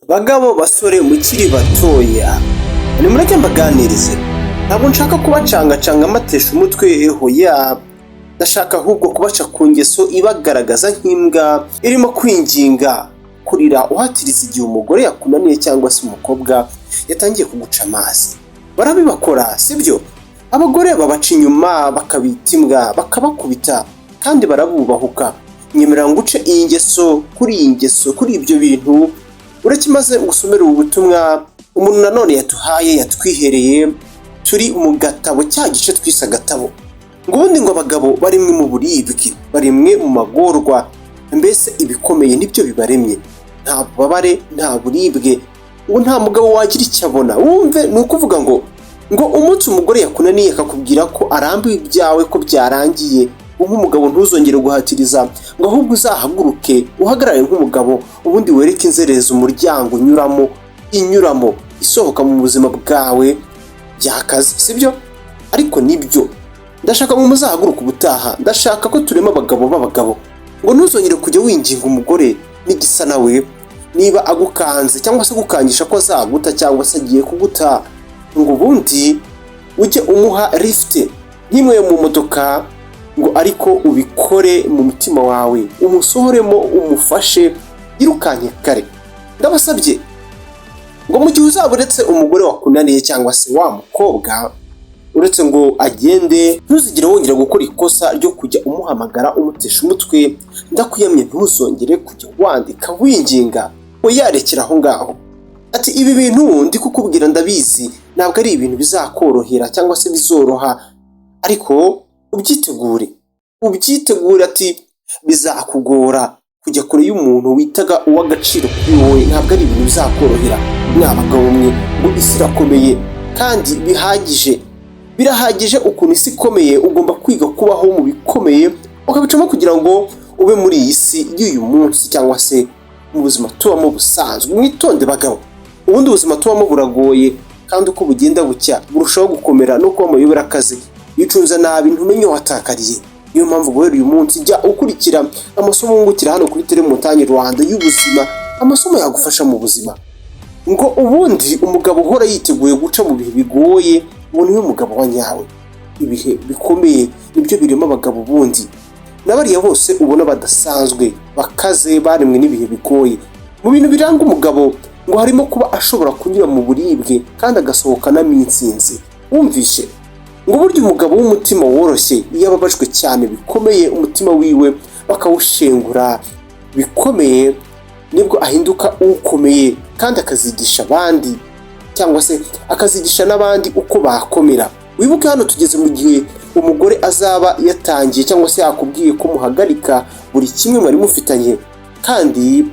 Bagabo basore mukiri batoya, nimureke mbaganirize. Ntabwo nshaka kubacangacanga amatesha umutwe hoya, ndashaka ahubwo kubaca ku ngeso ibagaragaza nk'imbwa irimo kwinginga kurira uhatiriza igihe umugore yakunaniye cyangwa se umukobwa yatangiye kuguca amazi. Barabibakora sibyo? Abagore babaca inyuma bakabita imbwa bakabakubita kandi barabubahuka. Nyemerera nguce iyi ngeso kuri ibyo bintu urakimaze gusomera ubu butumwa umuntu nanone yatuhaye yatwihereye. Turi mu gatabo cya gice twisa gatabo ngo ubundi ngo abagabo barimwe mu buribwe, barimwe mu magorwa, mbese ibikomeye nibyo bibaremye, nta bubabare nta buribwe, ngo nta mugabo wagira icyo abona. Wumve ni ukuvuga ngo umunsi umugore yakunaniye akakubwira ko arambiwe ibyawe ko byarangiye, nk'umugabo ntuzongere guhatiriza, ngo ahubwo uzahaguruke uhagarare nk'umugabo, ubundi wereke inzereza umuryango inyuramo isohoka mu buzima bwawe byakaze, sibyo? Ariko nibyo ndashaka ngo muzahaguruke ubutaha, ndashaka ko turema abagabo b'abagabo, ngo ntuzongere kujya winginga umugore n'igisa nawe niba agukanze cyangwa se gukangisha ko azaguta cyangwa se agiye kuguta, ngo ubundi ujye umuha lift nk'imwe mu modoka, ngo ariko ubikore mu mutima wawe, umusohoremo umufashe yirukanye kare. Ndabasabye ngo mu gihe uzaba uretse umugore wakunaniye cyangwa se wa mukobwa, uretse ngo agende, ntuzigere wongera gukora ikosa ryo kujya umuhamagara umutesha umutwe. Ndakuyamye ntuzongere kujya wandika winginga, we yarekera aho ngaho. Ati ibi bintu ndi kukubwira ndabizi ntabwo ari ibintu bizakorohera cyangwa se bizoroha, ariko ubyitegure. Ati bizakugora kujya kure y'umuntu witaga uw'agaciro kuri wowe, ntabwo ari ibintu bizakorohera. Mwabagabo mwe ngo isi irakomeye kandi birahagije ukuntu isi ikomeye, ugomba kwiga kubaho mu bikomeye ukabicamo kugira ngo ube muri iyi si y'uyu munsi cyangwa se mu buzima tubamo busanzwe. Mwitonde bagabo, ubundi ubuzima tubamo buragoye kandi uko bugenda bucya burushaho gukomera no kuba muyobora akazi. Yicunza nabi ntumenye watakariye. Niyo mpamvu guhera uyu munsi jya ukurikira amasomo wungukira hano kuri Telemontagne Rwanda y'ubuzima, amasomo yagufasha mu buzima. Ngo ubundi umugabo uhora yiteguye guca mu bihe bigoye, ubu niwe mugabo wa nyawe. Ibihe bikomeye nibyo birema abagabo bundi, n'abariya bose ubona badasanzwe bakaze baremwe n'ibihe bigoye. Mu bintu biranga umugabo ngo harimo kuba ashobora kunyura mu buribwe kandi agasohokanamo intsinzi. Wumvishe ngo burya umugabo w'umutima woroshye iyo ababajwe cyane bikomeye umutima wiwe bakawushengura bikomeye, nibwo ahinduka ukomeye kandi akazigisha abandi cyangwa se akazigisha n'abandi uko bakomera. Wibuke hano tugeze mu gihe umugore azaba yatangiye cyangwa se yakubwiye ko muhagarika buri kimwe mwari mufitanye, kandi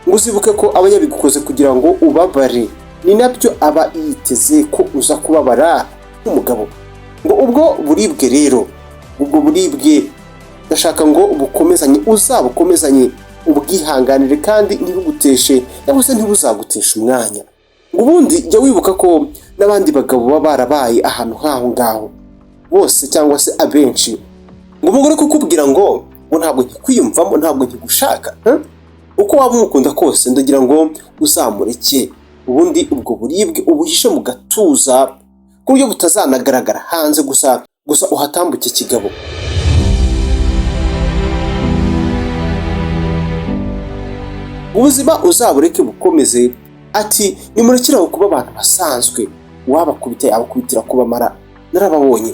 ngo uzibuke ko aba yabigukoze kugira ngo ubabare, ni nabyo aba yiteze ko uza kubabara nk'umugabo. Ngo ubwo buribwe rero, ubwo buribwe ndashaka ngo ubukomezanye, uzabukomezanye ubwihanganire kandi ntibuguteshe cyangwa se ntibuzagutesha umwanya. Ubundi jya wibuka ko n'abandi bagabo baba barabaye ahantu nk'aho ngaho bose cyangwa se abenshi. Ngo umugore kukubwira ngo ntabwo nkikwiyumvamo, ntabwo nkigushaka, uko waba umukunda kose ndagira ngo uzamureke, ubundi ubwo buribwe ubuhishe mu gatuza ku buryo butazanagaragara hanze, gusa uhatambuke kigabo. Ubuzima uzabureke bukomeze. Ati nimurekeraho kuba abantu basanzwe, wabakubita yabakubitira kubamara. Narababonye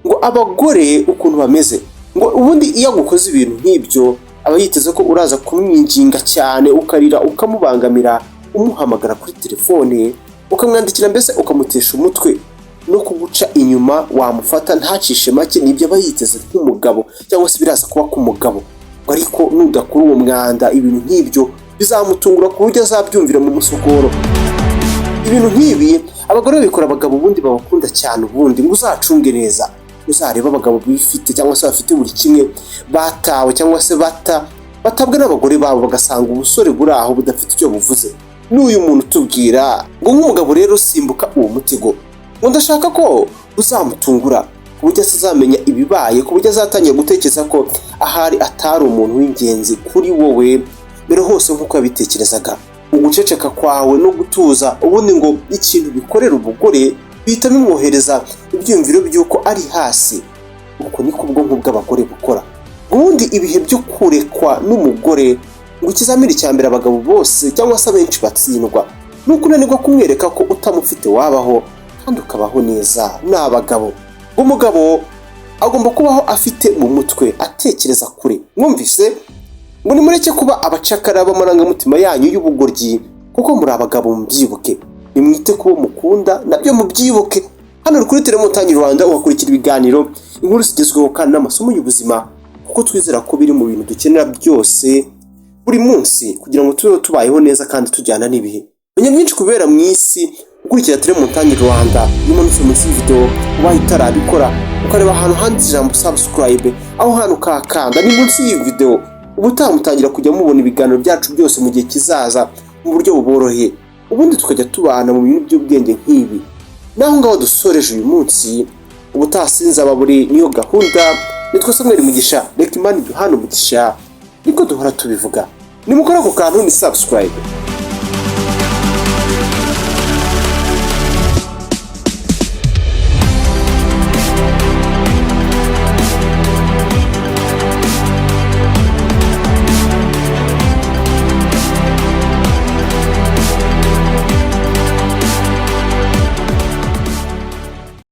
ngo abagore ukuntu bameze, ngo ubundi iyo agukoze ibintu nk'ibyo aba yiteze ko uraza kumwinginga cyane, ukarira ukamubangamira, umuhamagara kuri telefone ukamwandikira, mbese ukamutesha umutwe no kuguca inyuma. Wamufata ntacishe make, nibyo aba yiteze nk'umugabo cyangwa se biraza kuba k'umugabo. Ariko nudakura uwo mwanda ibintu nk'ibyo bizamutungura ku buryo azabyumvira mu musokoro. Ibintu nk'ibi abagore babikora abagabo ubundi babakunda cyane. Ubundi ngo uzacunge neza, uzareba abagabo bifite cyangwa se bafite buri kimwe, batawe cyangwa se batabwe n'abagore babo bagasanga ubusore buri aho budafite icyo buvuze. N'uyu muntu tubwira ngo nk'umugabo rero simbuka uwo mutego, ngo ndashaka ko uzamutungura ku buryo azamenya ibibaye, ku buryo azatangira gutekereza ko ahari atari umuntu w'ingenzi kuri wowe mbere hose nk'uko yabitekerezaga. uguceceka kwawe no gutuza ubundi ngo ikintu bikorera umugore bihita bimwohereza ibyiyumviro by'uko ari hasi. Uko niko ubwonko bw'abagore bukora. Ubundi ibihe byo kurekwa n'umugore ngo ikizamini cya mbere abagabo bose cyangwa se abenshi batsindwa ni ukunanirwa kumwereka ko utamufite wabaho kandi ukabaho neza n'abagabo. Umugabo agomba kubaho afite mu mutwe atekereza kure. Mwumvise? Ngo nimureke kuba abacakara b'amarangamutima yanyu y'ubugoryi kuko muri abagabo mubyibuke. Nimwite kubo mukunda nabyo mubyibuke. Hano kuri Telemontagne Rwanda uhakurikira ibiganiro, inkuru zigezweho kandi n'amasomo y'ubuzima kuko twizera ko biri mu bintu dukenera byose buri munsi kugira ngo tubeho tubayeho neza kandi tujyana n'ibihe. Menya byinshi kubera mu isi ukurikira Telemontagne Rwanda. Iyo umanutse munsi y'video ubaye utarabikora ukareba ahantu handitse ijambo subscribe, aho hantu kakanda ni munsi y'iyi video, ubutaha mutangira kujya mubona ibiganiro byacu byose mu gihe kizaza mu buryo buboroheye, ubundi tukajya tubana mu bintu by'ubwenge nk'ibi. Naho ngaho dusoreje uyu munsi, ubutaha sinzaba buri niyo gahunda. Nitwa Samuel Mugisha, reka Imana iduhane umugisha, niko duhora tubivuga. Nimukora ako kantu ni subscribe.